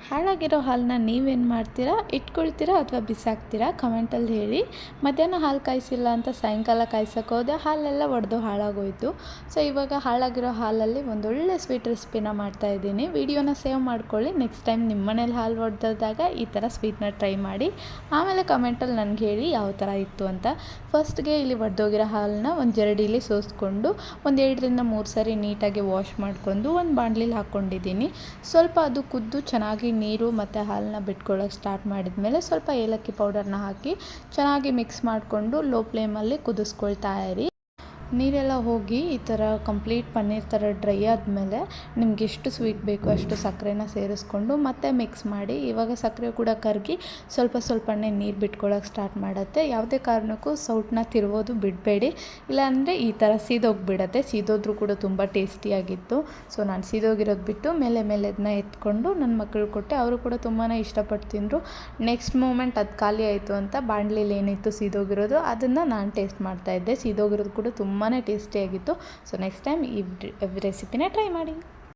ಹಾಳಾಗಿರೋ ಹಾಲನ್ನ ನೀವೇನು ಮಾಡ್ತೀರಾ? ಇಟ್ಕೊಳ್ತೀರಾ ಅಥವಾ ಬಿಸಾಕ್ತೀರಾ? ಕಮೆಂಟಲ್ಲಿ ಹೇಳಿ. ಮಧ್ಯಾಹ್ನ ಹಾಲು ಕಾಯಿಸಿಲ್ಲ ಅಂತ ಸಾಯಂಕಾಲ ಕಾಯ್ಸೋಕೆ ಹೋದೆ, ಹಾಲೆಲ್ಲ ಒಡೆದು ಹಾಳಾಗೋಯಿತು. ಸೊ ಇವಾಗ ಹಾಳಾಗಿರೋ ಹಾಲಲ್ಲಿ ಒಂದೊಳ್ಳೆ ಸ್ವೀಟ್ ರೆಸಿಪಿನ ಮಾಡ್ತಾಯಿದ್ದೀನಿ. ವಿಡಿಯೋನ ಸೇವ್ ಮಾಡ್ಕೊಳ್ಳಿ. ನೆಕ್ಸ್ಟ್ ಟೈಮ್ ನಿಮ್ಮ ಮನೇಲಿ ಹಾಲು ಒಡೆದಾಗ ಈ ಥರ ಸ್ವೀಟ್ನ ಟ್ರೈ ಮಾಡಿ. ಆಮೇಲೆ ಕಮೆಂಟಲ್ಲಿ ನನಗೆ ಹೇಳಿ ಯಾವ ಥರ ಇತ್ತು ಅಂತ. ಫಸ್ಟ್ಗೆ ಇಲ್ಲಿ ಒಡೆದೋಗಿರೋ ಹಾಲನ್ನ ಒಂದು ಜರಡಿಲಿ ಸೋಸ್ಕೊಂಡು ಒಂದು 2ರಿಂದ 3 ಸರಿ ನೀಟಾಗಿ ವಾಶ್ ಮಾಡ್ಕೊಂಡು ಒಂದು ಬಾಣಲಿಲಿ ಹಾಕ್ಕೊಂಡಿದ್ದೀನಿ. ಸ್ವಲ್ಪ ಅದು ಕುದ್ದು ಚೆನ್ನಾಗಿ ನೀರು ಮತ್ತು ಹಾಲನ್ನ ಬಿಟ್ಕೊಳ್ಳೋಕೆ ಸ್ಟಾರ್ಟ್ ಮಾಡಿದ್ಮೇಲೆ ಸ್ವಲ್ಪ ಏಲಕ್ಕಿ ಪೌಡರ್ನ ಹಾಕಿ ಚೆನ್ನಾಗಿ ಮಿಕ್ಸ್ ಮಾಡಿಕೊಂಡು ಲೋ ಫ್ಲೇಮಲ್ಲಿ ಕುದಿಸ್ಕೊಳ್ತಾ ಇರಿ. ನೀರೆಲ್ಲ ಹೋಗಿ ಈ ಥರ ಕಂಪ್ಲೀಟ್ ಪನ್ನೀರ್ ಥರ ಡ್ರೈ ಆದಮೇಲೆ ನಿಮ್ಗೆ ಎಷ್ಟು ಸ್ವೀಟ್ ಬೇಕು ಅಷ್ಟು ಸಕ್ಕರೆನ ಸೇರಿಸ್ಕೊಂಡು ಮತ್ತೆ ಮಿಕ್ಸ್ ಮಾಡಿ. ಇವಾಗ ಸಕ್ಕರೆ ಕೂಡ ಕರಗಿ ಸ್ವಲ್ಪ ಸ್ವಲ್ಪನೇ ನೀರು ಬಿಟ್ಕೊಳ್ಳೋಕೆ ಸ್ಟಾರ್ಟ್ ಮಾಡುತ್ತೆ. ಯಾವುದೇ ಕಾರಣಕ್ಕೂ ಸೌಟನ್ನ ತಿರುಗೋದು ಬಿಡಬೇಡಿ, ಇಲ್ಲಾಂದರೆ ಈ ಥರ ಸೀದೋಗಿಬಿಡತ್ತೆ. ಸೀದೋದ್ರೂ ಕೂಡ ತುಂಬ ಟೇಸ್ಟಿಯಾಗಿತ್ತು. ಸೊ ನಾನು ಸೀದೋಗಿರೋದು ಬಿಟ್ಟು ಮೇಲೆ ಅದನ್ನ ಎತ್ಕೊಂಡು ನನ್ನ ಮಕ್ಕಳು ಕೊಟ್ಟೆ. ಅವರು ಕೂಡ ತುಂಬಾ ಇಷ್ಟಪಟ್ಟು ತಿಂದರು. ನೆಕ್ಸ್ಟ್ ಮೂಮೆಂಟ್ ಅದು ಖಾಲಿ ಆಯಿತು ಅಂತ ಬಾಣಲಿಲಿ ಏನಿತ್ತು ಸೀದೋಗಿರೋದು ಅದನ್ನು ನಾನು ಟೇಸ್ಟ್ ಮಾಡ್ತಾಯಿದ್ದೆ. ಸೀದೋಗಿರೋದು ಕೂಡ ತುಂಬಾ ಟೇಸ್ಟಿಯಾಗಿತ್ತು. ಸೊ ನೆಕ್ಸ್ಟ್ ಟೈಮ್ ಈ ರೆಸಿಪಿನ ಟ್ರೈ ಮಾಡಿ.